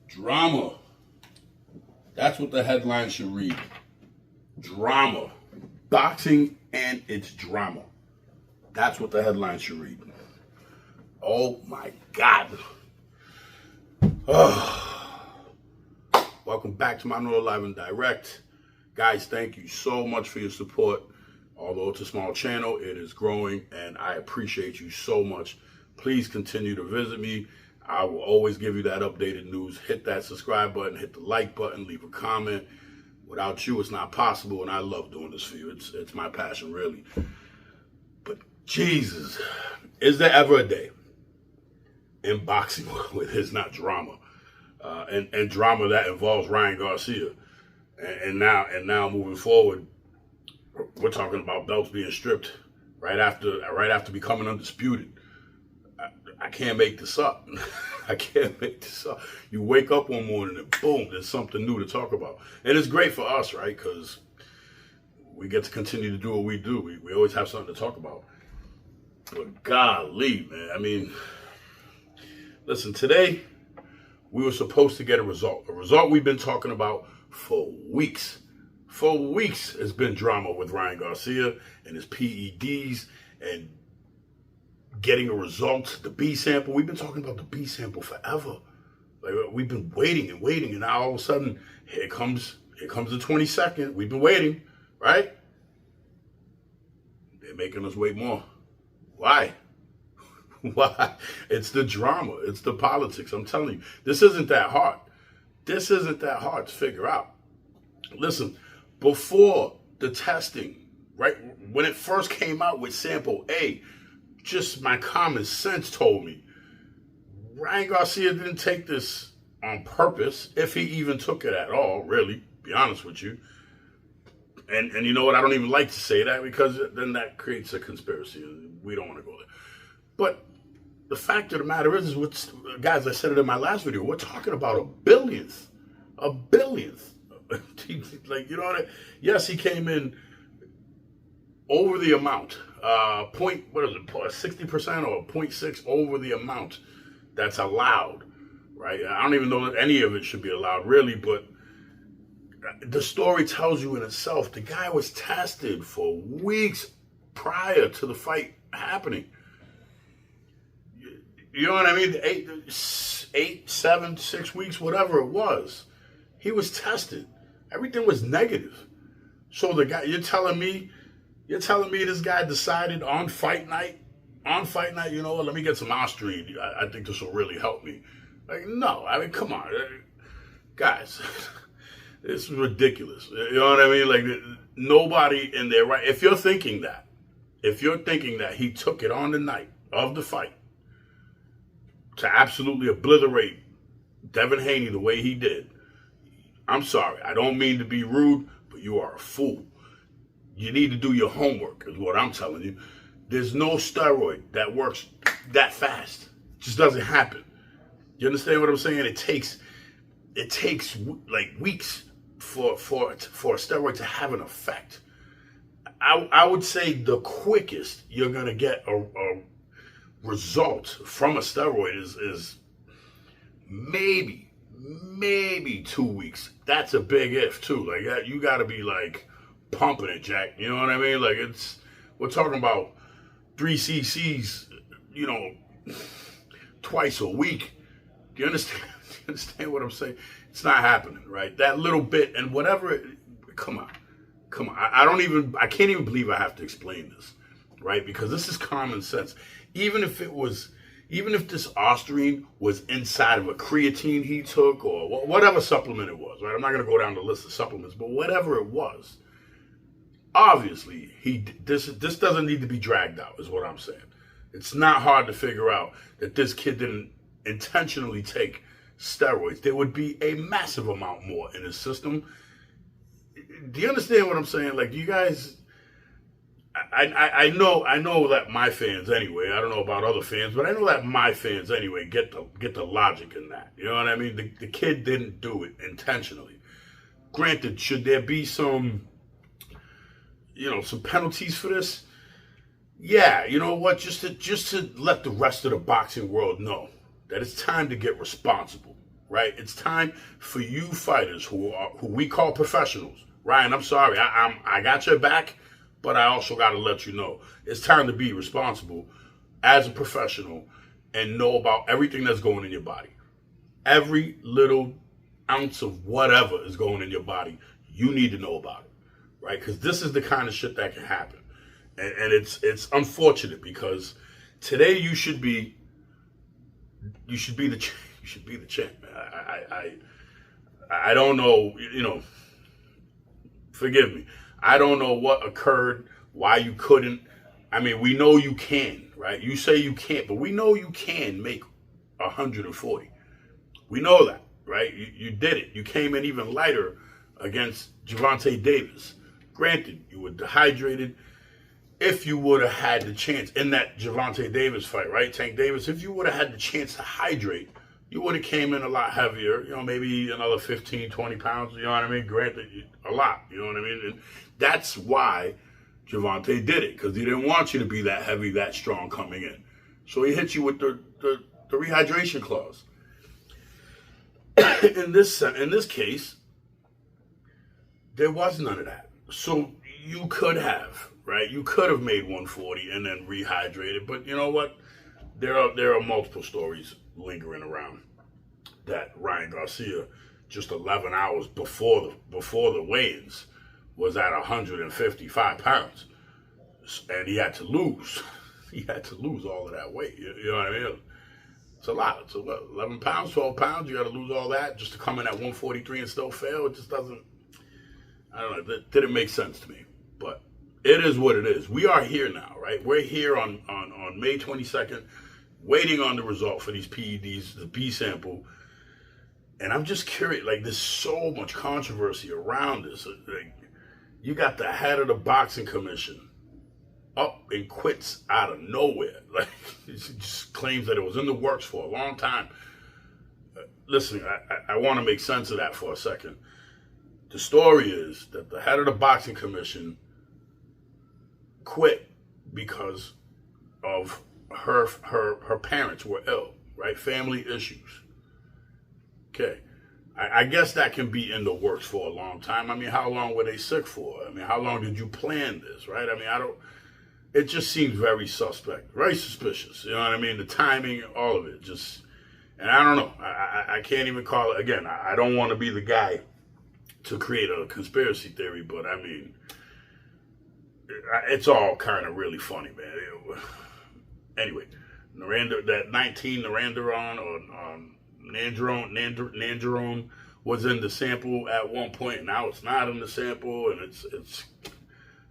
Drama. That's what the headline should read. Drama. Boxing and its drama. That's what the headline should read. Oh my God. Welcome back to my No Live and Direct. Guys, thank you so much for your support. Although it's a small channel, it is growing and I appreciate you so much. Please continue to visit me. I will always give you that updated news. Hit that subscribe button, hit the like button, leave a comment. Without you, it's not possible, and I love doing this for you. It's my passion, really. But Jesus, is there ever a day in boxing where there's not drama? And drama that involves Ryan Garcia. And now moving forward, we're talking about belts being stripped right after becoming undisputed. I can't make this up. I can't make this up. You wake up one morning and boom, there's something new to talk about. And it's great for us, right? Because we get to continue to do what we do. We always have something to talk about. But golly, man. I mean, listen, today we were supposed to get a result. A result we've been talking about for weeks. For weeks, it's been drama with Ryan Garcia and his PEDs and getting a result, the B sample. We've been talking about the B sample forever. Like, we've been waiting, and now all of a sudden, here comes the 22nd. We've been waiting, right? They're making us wait more. Why? Why? It's the drama. It's the politics. I'm telling you, this isn't that hard. This isn't that hard to figure out. Listen, before the testing, right, when it first came out with sample A, just my common sense told me Ryan Garcia didn't take this on purpose, if he even took it at all, really, be honest with you. And you know what, I don't even like to say that because then that creates a conspiracy. We don't want to go there. But the fact of the matter is guys, I said it in my last video, we're talking about a billionth. Like, you know what yes, he came in over the amount. 60% or 0.6 over the amount that's allowed, right? I don't even know that any of it should be allowed, really, but the story tells you in itself, the guy was tested for weeks prior to the fight happening. You know what I mean? 8, 7, 6 weeks, whatever it was, he was tested. Everything was negative. So the guy, you're telling me this guy decided on fight night, you know what, let me get some Austrian. I think this will really help me. Like, no, I mean, come on. Guys, this is ridiculous. You know what I mean? Like, nobody in there, right? If you're thinking that he took it on the night of the fight to absolutely obliterate Devin Haney the way he did, I'm sorry. I don't mean to be rude, but you are a fool. You need to do your homework, is what I'm telling you. There's no steroid that works that fast. It just doesn't happen. You understand what I'm saying? It takes like weeks for a steroid to have an effect. I would say the quickest you're gonna get a result from a steroid is maybe 2 weeks. That's a big if too. Like, you got to be like pumping it, Jack. You know what I mean? Like, we're talking about 3 cc's, you know, twice a week. Do you understand? Do you understand what I'm saying? It's not happening, right? That little bit and whatever. Come on. I can't even believe I have to explain this, right? Because this is common sense. Even if this Austrian was inside of a creatine he took or whatever supplement it was, right? I'm not going to go down the list of supplements, but whatever it was, obviously this doesn't need to be dragged out, is what I'm saying. It's not hard to figure out that this kid didn't intentionally take steroids. There would be a massive amount more in his system. Do you understand what I'm saying? Like, do you guys? I know that my fans anyway. I don't know about other fans, but I know that my fans anyway get the logic in that. You know what I mean? The kid didn't do it intentionally. Granted, should there be some penalties for this? Yeah, you know what? Just to let the rest of the boxing world know that it's time to get responsible. right? It's time for you fighters who we call professionals. Ryan, I'm sorry, I got your back, but I also got to let you know it's time to be responsible as a professional and know about everything that's going in your body. Every little ounce of whatever is going in your body, you need to know about it, right? Because this is the kind of shit that can happen, and it's unfortunate because today you should be the champ. I don't know, forgive me. I don't know what occurred, why you couldn't. I mean, we know you can, right? You say you can't, but we know you can make 140. We know that, right? You did it. You came in even lighter against Gervonta Davis. Granted, you were dehydrated. If you would have had the chance in that Gervonta Davis fight, right, Tank Davis, if you would have had the chance to hydrate, you would have came in a lot heavier, maybe another 15, 20 pounds, you know what I mean? Granted, a lot, you know what I mean? And that's why Gervonta did it, because he didn't want you to be that heavy, that strong coming in. So he hit you with the rehydration clause. In this case, there was none of that. So you could have, right? You could have made 140 and then rehydrated, but you know what? There are multiple stories lingering around that Ryan Garcia, just 11 hours before the weigh-ins, was at 155 pounds, and he had to lose. He had to lose all of that weight. You know what I mean? It's a lot. It's 11 pounds, 12 pounds. You got to lose all that just to come in at 143 and still fail. It just doesn't. I don't know. It didn't make sense to me. But it is what it is. We are here now, right? We're here on May 22nd, waiting on the result for these PEDs, the B sample. And I'm just curious. Like, there's so much controversy around this. Like, you got the head of the boxing commission up and quits out of nowhere. Like, he just claims that it was in the works for a long time. Listen, I want to make sense of that for a second. The story is that the head of the boxing commission quit because of her parents were ill, right? Family issues. Okay. I guess that can be in the works for a long time. I mean, how long were they sick for? I mean, how long did you plan this, right? I mean, it just seems very suspect, very suspicious. You know what I mean? The timing, all of it, just, and I don't know. I can't even call it, again, I don't want to be the guy to create a conspiracy theory, but I mean, it's all kind of really funny, man. Anyway, that 19 Narandaron or Nandrone was in the sample at one point. Now it's not in the sample, and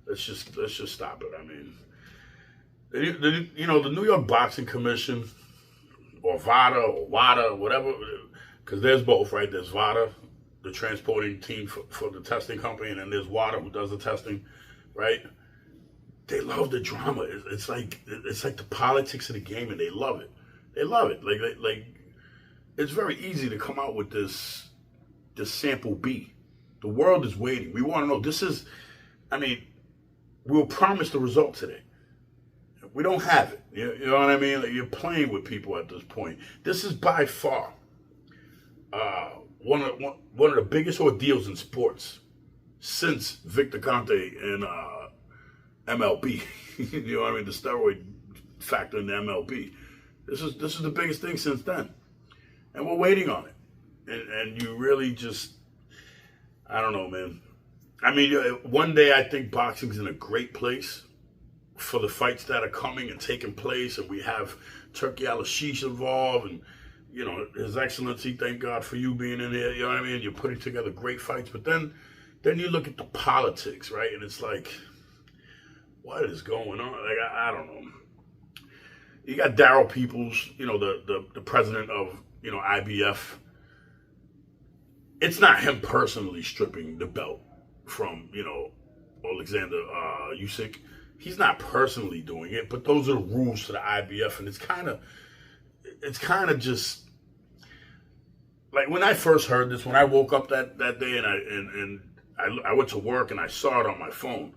let's just stop it. I mean, the New York Boxing Commission, or VADA or WADA, whatever, because there's both, right? There's VADA, the transporting team for the testing company, and then there's WADA, who does the testing, right? They love the drama. It's like the politics of the game, and they love it. They love it. Like it's very easy to come out with this sample B. The world is waiting. We want to know. We were promised the result today. We don't have it. You know what I mean? Like, you're playing with people at this point. This is by far one of the biggest ordeals in sports since Victor Conte and MLB. You know what I mean? The steroid factor in the MLB. This is the biggest thing since then. And we're waiting on it. And you really just, I don't know, man. I mean, one day I think boxing's in a great place for the fights that are coming and taking place. And we have Turki Al-Ashish involved. And, His Excellency, thank God for you being in here. You know what I mean? You're putting together great fights. But then you look at the politics, right? And it's like, what is going on? Like, I don't know. You got Darryl Peoples, the president of, IBF. It's not him personally stripping the belt from, Oleksander Usyk. He's not personally doing it, but those are the rules to the IBF, and it's kind of just like when I first heard this, when I woke up that day and I went to work and I saw it on my phone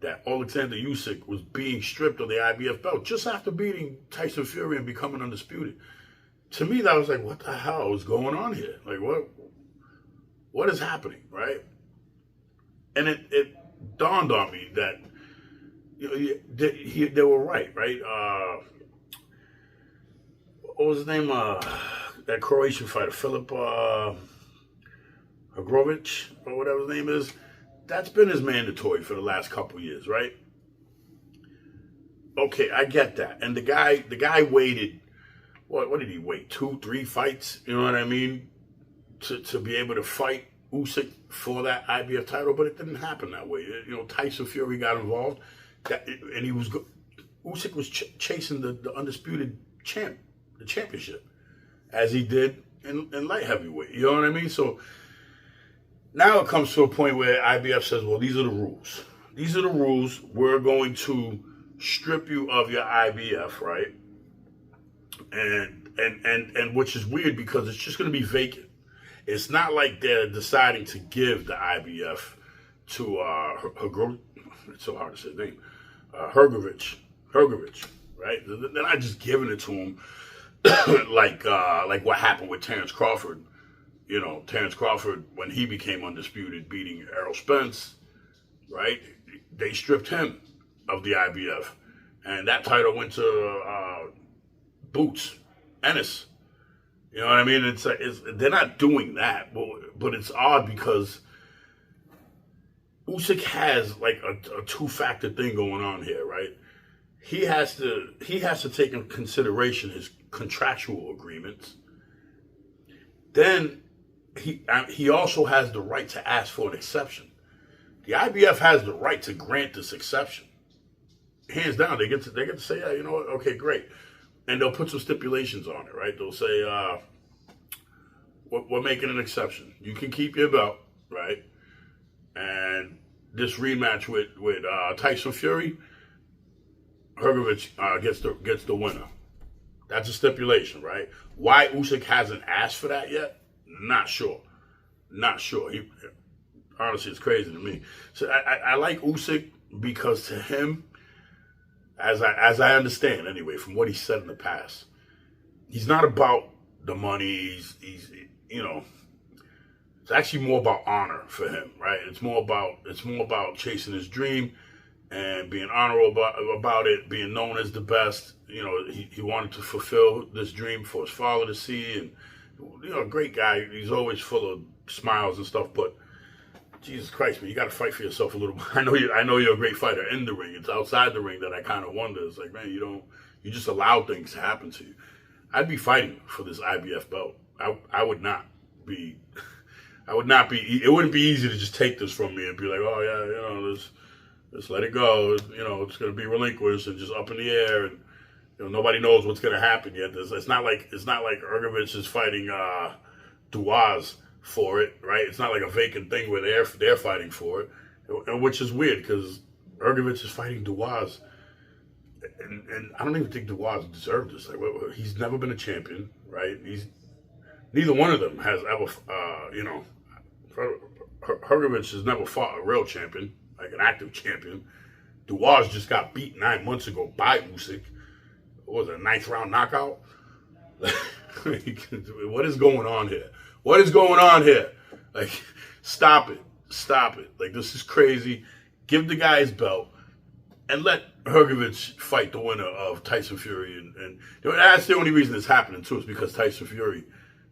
that Oleksander Usyk was being stripped of the IBF belt just after beating Tyson Fury and becoming undisputed. to me, that was like, what the hell is going on here? Like, what is happening, right? And it dawned on me that they were right? What was his name? That Croatian fighter, Filip Hagrovic, or whatever his name is. That's been his mandatory for the last couple of years, right? Okay, I get that. And the guy waited. What did he wait? 2-3 fights? You know what I mean? To be able to fight Usyk for that IBF title, but it didn't happen that way. You know, Tyson Fury got involved, and Usyk was chasing the undisputed champ, the championship, as he did in light heavyweight. You know what I mean? So now it comes to a point where IBF says, well, these are the rules. These are the rules. We're going to strip you of your IBF, right? And which is weird because it's just going to be vacant. It's not like they're deciding to give the IBF to it's so hard to say the name, Hrgovic, right? They're not just giving it to him like what happened with Terrence Crawford. You know, Terrence Crawford, when he became undisputed, beating Errol Spence, right? They stripped him of the IBF, and that title went to Boots Ennis. You know what I mean? They're not doing that, but it's odd because Usyk has like a two-factor thing going on here, right? He has to take into consideration his contractual agreements. Then he also has the right to ask for an exception. The IBF has the right to grant this exception. Hands down, they get to say, yeah, you know what? Okay, great. And they'll put some stipulations on it, right? They'll say, we're making an exception. You can keep your belt, right? And this rematch with Tyson Fury, Hrgovic gets the winner. That's a stipulation, right? Why Usyk hasn't asked for that yet? Not sure. Honestly, it's crazy to me. So I like Usyk because to him, as I understand anyway, from what he said in the past, he's not about the money. He's you know, it's actually more about honor for him, right? It's more about chasing his dream and being honorable about it, being known as the best. You know, he wanted to fulfill this dream for his father to see, and you know, great guy. He's always full of smiles and stuff, but Jesus Christ, man, you got to fight for yourself a little bit. I know you're a great fighter in the ring. It's outside the ring that I kind of wonder. It's like, man, you just allow things to happen to you. I'd be fighting for this IBF belt. I would not be. It wouldn't be easy to just take this from me and be like, oh yeah, you know, let's let it go. You know, it's going to be relinquished and just up in the air, and you know, nobody knows what's going to happen yet. It's not like Hrgovic is fighting Duaz for it, right? It's not like a vacant thing where they're fighting for it, and which is weird because Hrgovic is fighting Duaz, and I don't even think Duaz deserved this. Like, he's never been a champion, right? Neither one of them has ever, you know, Hrgovic has never fought a real champion, like an active champion. Duaz just got beat 9 months ago by Usyk. What was it, a 9th round knockout? What is going on here? What is going on here? Like, stop it. Like, this is crazy. Give the guy his belt and let Hrgovic fight the winner of Tyson Fury. And that's the only reason it's happening, too, is because Tyson Fury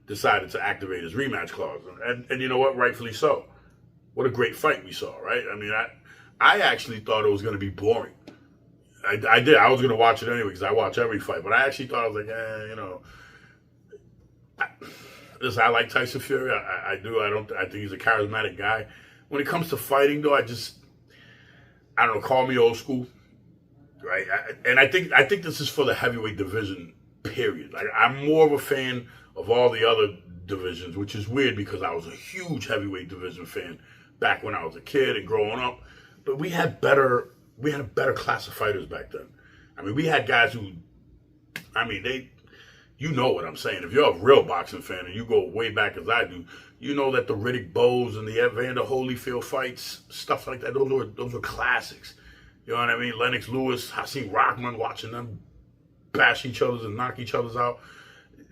decided to activate his rematch clause. And you know what? Rightfully so. What a great fight we saw, right? I mean, I actually thought it was going to be boring. I did. I was going to watch it anyway because I watch every fight. But I actually thought, I was like, you know. Listen, I like Tyson Fury. I do. I think he's a charismatic guy. When it comes to fighting, though, I don't know, call me old school, right? I think this is for the heavyweight division, period. Like, I'm more of a fan of all the other divisions, which is weird because I was a huge heavyweight division fan back when I was a kid and growing up. But we had a better class of fighters back then. I mean, we had guys who, I mean, you know what I'm saying. If you're a real boxing fan and you go way back as I do, you know that the Riddick Bowes and the Evander Holyfield fights, stuff like that, those were classics. You know what I mean? Lennox Lewis, Hasim Rahman, watching them bash each other and knock each other out.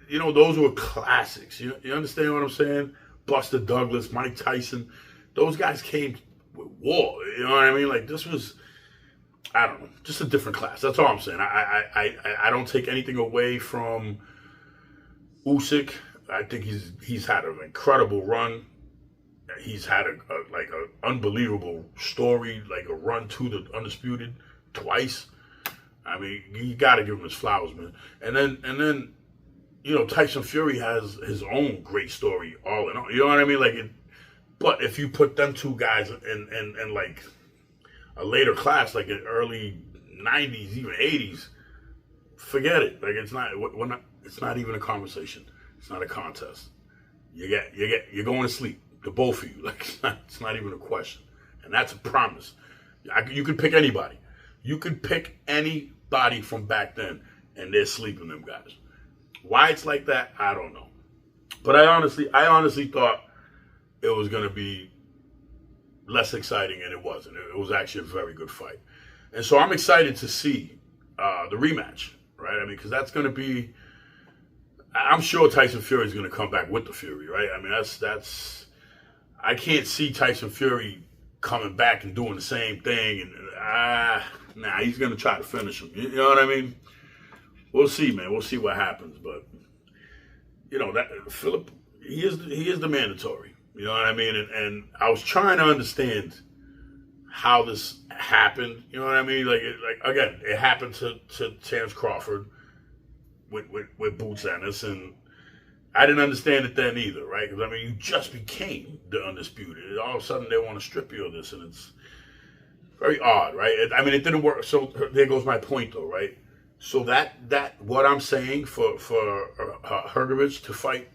those were classics. You understand what I'm saying? Buster Douglas, Mike Tyson, those guys came with war. You know what I mean? Like, this was, I don't know, just a different class. That's all I'm saying. I don't take anything away from Usyk. I think he's had an incredible run. He's had a unbelievable story, like a run to the undisputed twice. I mean, you got to give him his flowers, man. And then, Tyson Fury has his own great story, all in all. You know what I mean? But if you put them two guys in like a later class, like in early '90s, even '80s, forget it. Like, it's not even a conversation. It's not a contest. You're going to sleep. The both of you. Like, it's not even a question. And that's a promise. You could pick anybody. You could pick anybody from back then, and they're sleeping, them guys. Why it's like that, I don't know. But I honestly thought it was going to be less exciting, and it wasn't. It was actually a very good fight. And so I'm excited to see the rematch, right? I mean, because that's going to be, I'm sure Tyson Fury is going to come back with the Fury, right? I mean, that's I can't see Tyson Fury coming back and doing the same thing. And he's going to try to finish him. You know what I mean? We'll see, man. We'll see what happens. But that Philip, he is the mandatory. You know what I mean? And I was trying to understand how this happened. You know what I mean? Like again, it happened to Terence Crawford with Boots Ennis, and I didn't understand it then either, right? Because, I mean, you just became the undisputed. All of a sudden, they want to strip you of this, and it's very odd, right? It didn't work. So there goes my point, though, right? So that what I'm saying for Hrgovic to fight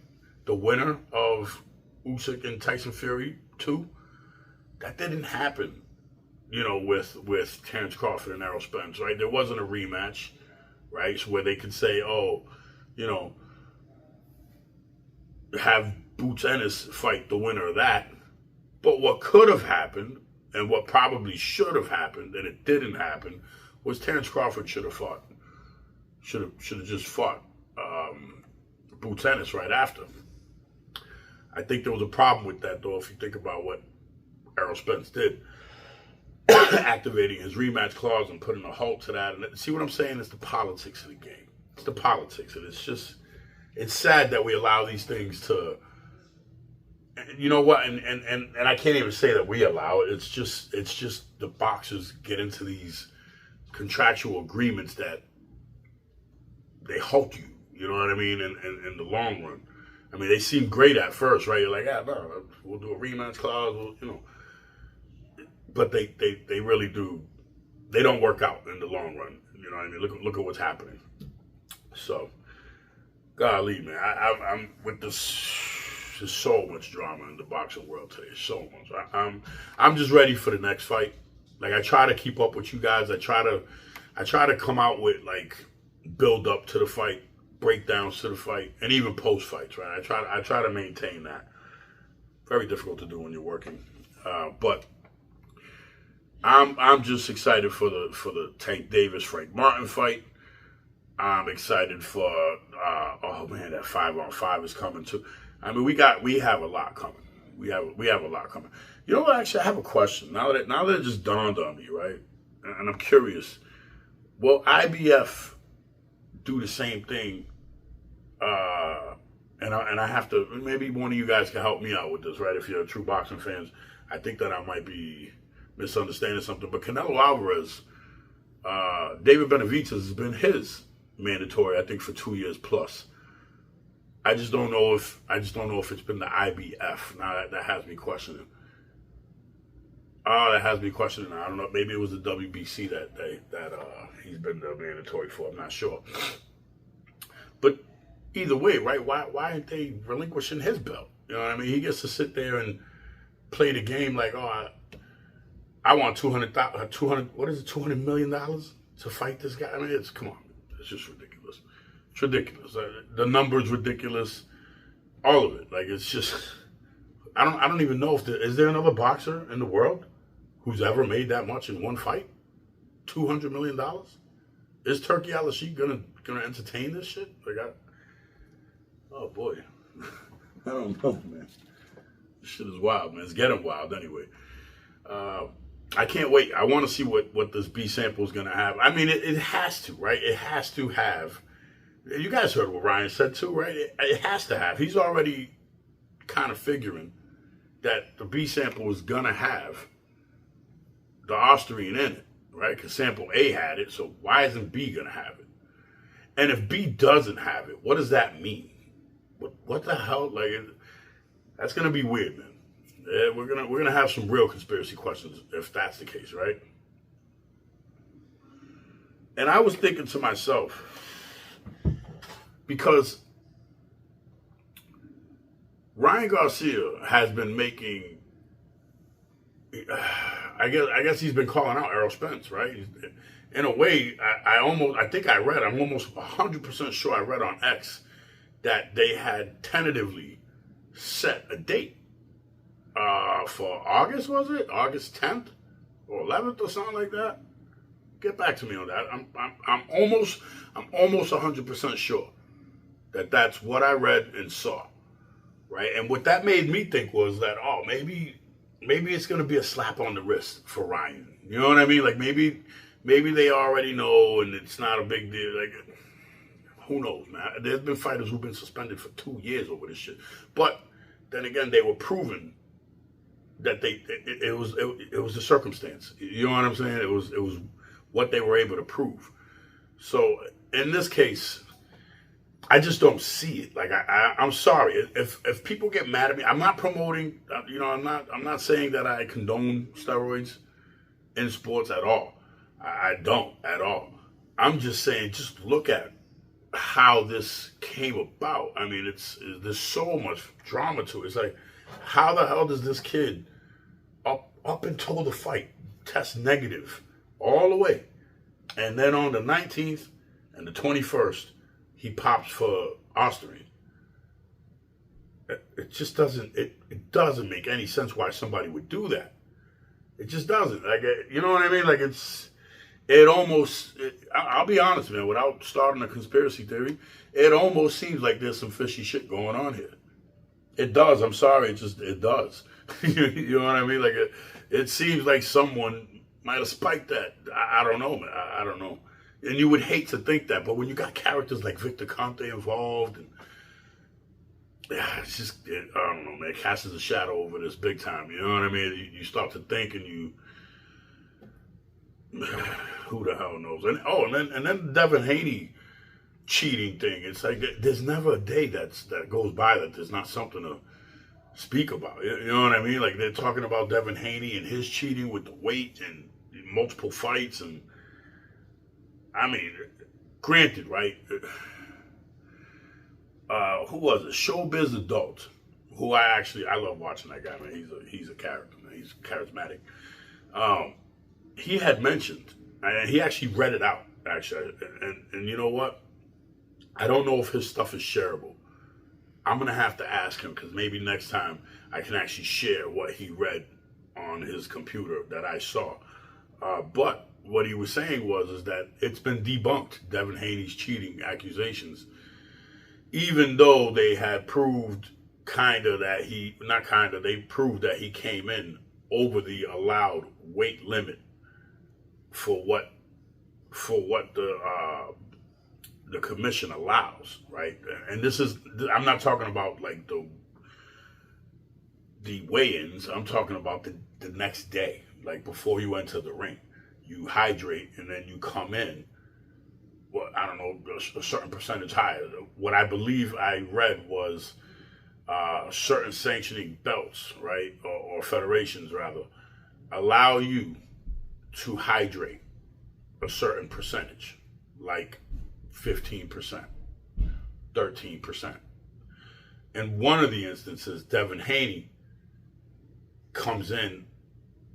the winner of Usyk and Tyson Fury 2, that didn't happen, with Terence Crawford and Errol Spence, right? There wasn't a rematch, right? So where they could say, have Boots Ennis fight the winner of that. But what could have happened, and what probably should have happened, and it didn't happen, was Terence Crawford should have just fought Boots Ennis right after. I think there was a problem with that, though, if you think about what Errol Spence did, activating his rematch clause and putting a halt to that. And see what I'm saying? It's the politics of the game. It's the politics, and it's sad that we allow these things to, you know what, and I can't even say that we allow it. It's just the boxers get into these contractual agreements that they halt you. You know what I mean? In the long run. I mean, they seem great at first, right? You're like, no, we'll do a rematch clause, but they really do. They don't work out in the long run. You know what I mean? Look at what's happening. So, golly, man, I'm with this. There's so much drama in the boxing world today. So much. I'm just ready for the next fight. Like, I try to keep up with you guys. I try to come out with like build up to the fight, breakdowns to the fight, and even post fights. Right? I try to maintain that. Very difficult to do when you're working, but I'm just excited for the Tank Davis Frank Martin fight. I'm excited for that 5-on-5 is coming too. I mean, we have a lot coming. We have a lot coming. You know what? Actually, I have a question. Now that it just dawned on me, right? And I'm curious. Will IBF do the same thing? And I have to, maybe one of you guys can help me out with this, right? If you're true boxing fans, I think that I might be misunderstanding something. But Canelo Alvarez, David Benavidez has been his mandatory, I think, for 2 years plus. I just don't know if it's been the IBF. Now that has me questioning. That has me questioning. I don't know. Maybe it was the WBC that he's been the mandatory for. I'm not sure. But either way, right? Why aren't they relinquishing his belt? You know what I mean? He gets to sit there and play the game like, I want $200 million to fight this guy. I mean, come on, it's just ridiculous. It's ridiculous. The number's ridiculous. All of it. Like, it's just, I don't even know is there another boxer in the world who's ever made that much in one fight? $200 million? Is Turkey Al-Sheikh gonna entertain this shit? Like, Oh boy, I don't know, man. This shit is wild, man. It's getting wild anyway. I can't wait. I want to see what this B sample is going to have. I mean, it has to, right? It has to have. You guys heard what Ryan said too, right? It has to have. He's already kind of figuring that the B sample is going to have the Ostarine in it, right? Because sample A had it, so why isn't B going to have it? And if B doesn't have it, what does that mean? What the hell? Like, that's going to be weird, man. We're gonna have some real conspiracy questions if that's the case, right? And I was thinking to myself, because Ryan Garcia has been making, I guess he's been calling out Errol Spence, right? In a way, I think I read, I'm almost 100% sure I read on X that they had tentatively set a date for August, was it? August 10th or 11th or something like that? Get back to me on that. I'm almost 100% sure that that's what I read and saw, right? And what that made me think was that, oh, maybe it's going to be a slap on the wrist for Ryan. You know what I mean? Like maybe they already know and it's not a big deal. Like, who knows, man? There's been fighters who've been suspended for 2 years over this shit. But then again, they were proven that it was the circumstance. You know what I'm saying? It was what they were able to prove. So in this case, I just don't see it. Like I'm sorry if people get mad at me. I'm not promoting. You know, I'm not saying that I condone steroids in sports at all. I don't at all. I'm just saying, just look at how this came about. I mean, there's so much drama to it. It's like, how the hell does this kid up until the fight test negative all the way, and then on the 19th and the 21st he pops for Ostarine? It just doesn't. It doesn't make any sense why somebody would do that. It just doesn't. Like, you know what I mean? Like I'll be honest, man, without starting a conspiracy theory, it almost seems like there's some fishy shit going on here. It does. I'm sorry. It does. You know what I mean? Like, it seems like someone might have spiked that. I don't know, man. I don't know. And you would hate to think that, but when you got characters like Victor Conte involved, and it's just, I don't know, man. It casts a shadow over this big time. You know what I mean? You start to think, and you, who the hell knows? And then the Devin Haney cheating thing. It's like there's never a day that goes by that there's not something to speak about. You know what I mean? Like, they're talking about Devin Haney and his cheating with the weight and multiple fights, and I mean, granted, right? Who was it? Showbiz Adult, who I love watching that guy, man. He's a character, man. He's charismatic. He had mentioned, and he actually read it out, actually, and you know what? I don't know if his stuff is shareable. I'm going to have to ask him, because maybe next time I can actually share what he read on his computer that I saw. But what he was saying is that it's been debunked, Devin Haney's cheating accusations, even though they had proved they proved that he came in over the allowed weight limit for what the commission allows, right? And I'm not talking about like the weigh-ins. I'm talking about the next day, like before you enter the ring, you hydrate and then you come in. Well, I don't know, a certain percentage higher. What I believe I read was certain sanctioning belts, right, or federations rather, allow you to hydrate a certain percentage, like 15%, 13%. In one of the instances, Devin Haney comes in,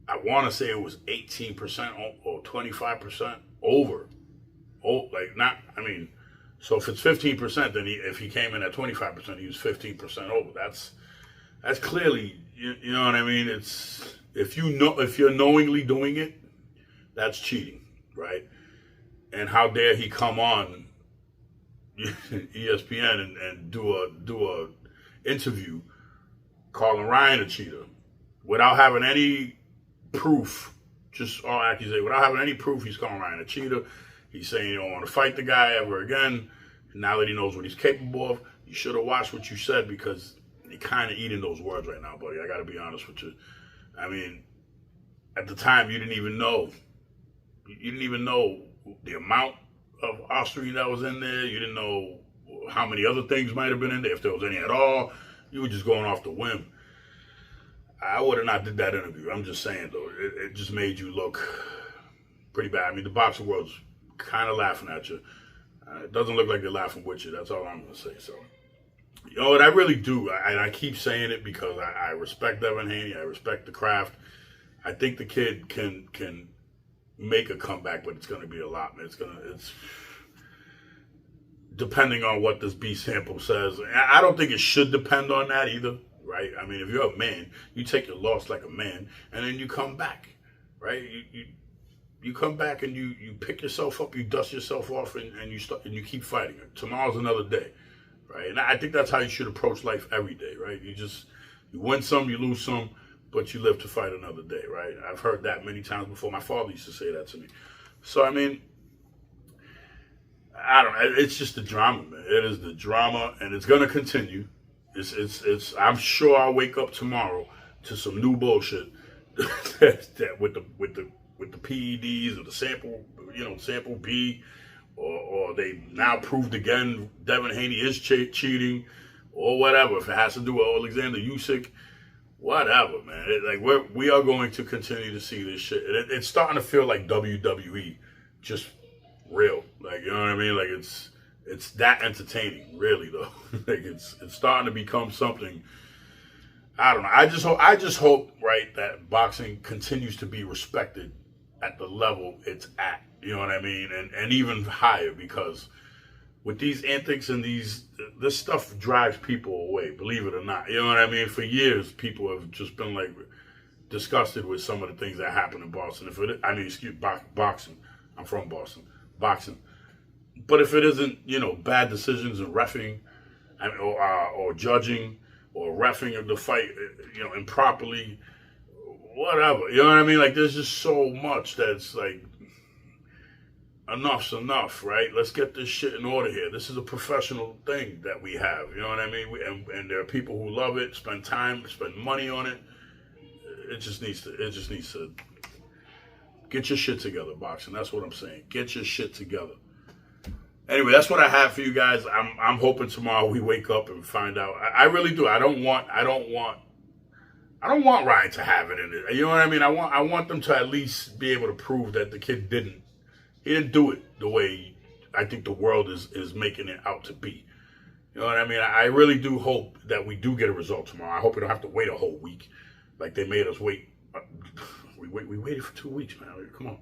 I want to say it was 18% or 25% over. So if it's 15%, then if he came in at 25%, he was 15% over. That's clearly, you know what I mean? It's, if you're knowingly doing it, that's cheating, right? And how dare he come on ESPN and do a interview calling Ryan a cheater without having any proof, just all accusation, without having any proof. He's calling Ryan a cheater. He's saying he don't want to fight the guy ever again. Now that he knows what he's capable of, you should have watched what you said, because you're kind of eating those words right now, buddy. I got to be honest with you. I mean, at the time, you didn't even know. You didn't even know the amount of Austrian that was in there. You didn't know how many other things might have been in there, if there was any at all. You were just going off the whim. I would have not did that interview. I'm just saying, though, it just made you look pretty bad. I mean, the boxing world's kind of laughing at you. It doesn't look like they're laughing with you. That's all I'm going to say. So, you know what, I really do. I keep saying it because I respect Devin Haney. I respect the craft. I think the kid can make a comeback, but it's going to be a lot, man. It's depending on what this B sample says. I don't think it should depend on that either, right? I mean, if you're a man, you take your loss like a man, and then you come back, right? You come back and you pick yourself up, you dust yourself off, and you start and you keep fighting. Tomorrow's another day, right? And I think that's how you should approach life every day, right? You win some, you lose some, but you live to fight another day, right? I've heard that many times before. My father used to say that to me. So, I mean, I don't know. It's just the drama, man. It is the drama, and it's going to continue. I'm sure I'll wake up tomorrow to some new bullshit that with the PEDs or the sample, sample B, or they now proved again Devin Haney is cheating, or whatever. If it has to do with Oleksander Usyk, whatever, man. We are going to continue to see this shit. It's starting to feel like WWE, just real. Like, you know what I mean? Like, it's that entertaining, really, though. Like, it's starting to become something. I don't know. I just hope, right, that boxing continues to be respected at the level it's at. You know what I mean? And even higher, because with these antics and this stuff drives people away, believe it or not. You know what I mean? For years, people have just been like disgusted with some of the things that happen in Boston. Boxing. I'm from Boston. Boxing. But if it isn't, bad decisions and reffing, or judging, or reffing of the fight, improperly, whatever. You know what I mean? Like, there's just so much that's like, enough's enough, right? Let's get this shit in order here. This is a professional thing that we have. You know what I mean? And there are people who love it, spend time, spend money on it. It just needs to get your shit together, boxing. That's what I'm saying. Get your shit together. Anyway, that's what I have for you guys. I'm hoping tomorrow we wake up and find out. I really do. I don't want Ryan to have it in it. You know what I mean? I want them to at least be able to prove that the kid didn't do it the way I think the world is making it out to be. You know what I mean? I really do hope that we do get a result tomorrow. I hope we don't have to wait a whole week like they made us wait. We waited for 2 weeks, man. Come on.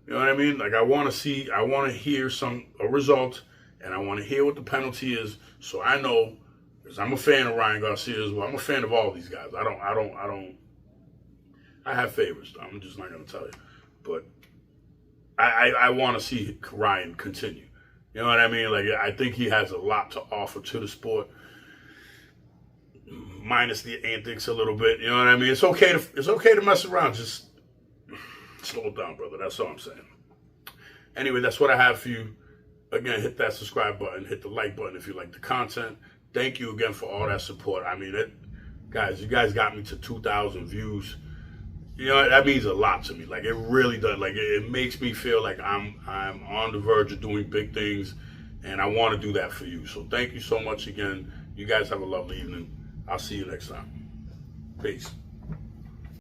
You know what I mean? Like, I want to hear a result, and I want to hear what the penalty is, so I know, because I'm a fan of Ryan Garcia as well. I'm a fan of all these guys. I have favorites, though. I'm just not going to tell you. But I want to see Ryan continue. You know what I mean? Like, I think he has a lot to offer to the sport, minus the antics a little bit. You know what I mean? It's okay to mess around. Just slow it down, brother. That's all I'm saying. Anyway, that's what I have for you. Again, hit that subscribe button. Hit the like button if you like the content. Thank you again for all that support. I mean, guys, you guys got me to 2,000 views. You know, that means a lot to me. Like, it really does. Like, it makes me feel like I'm on the verge of doing big things, and I want to do that for you. So thank you so much again. You guys have a lovely evening. I'll see you next time. Peace.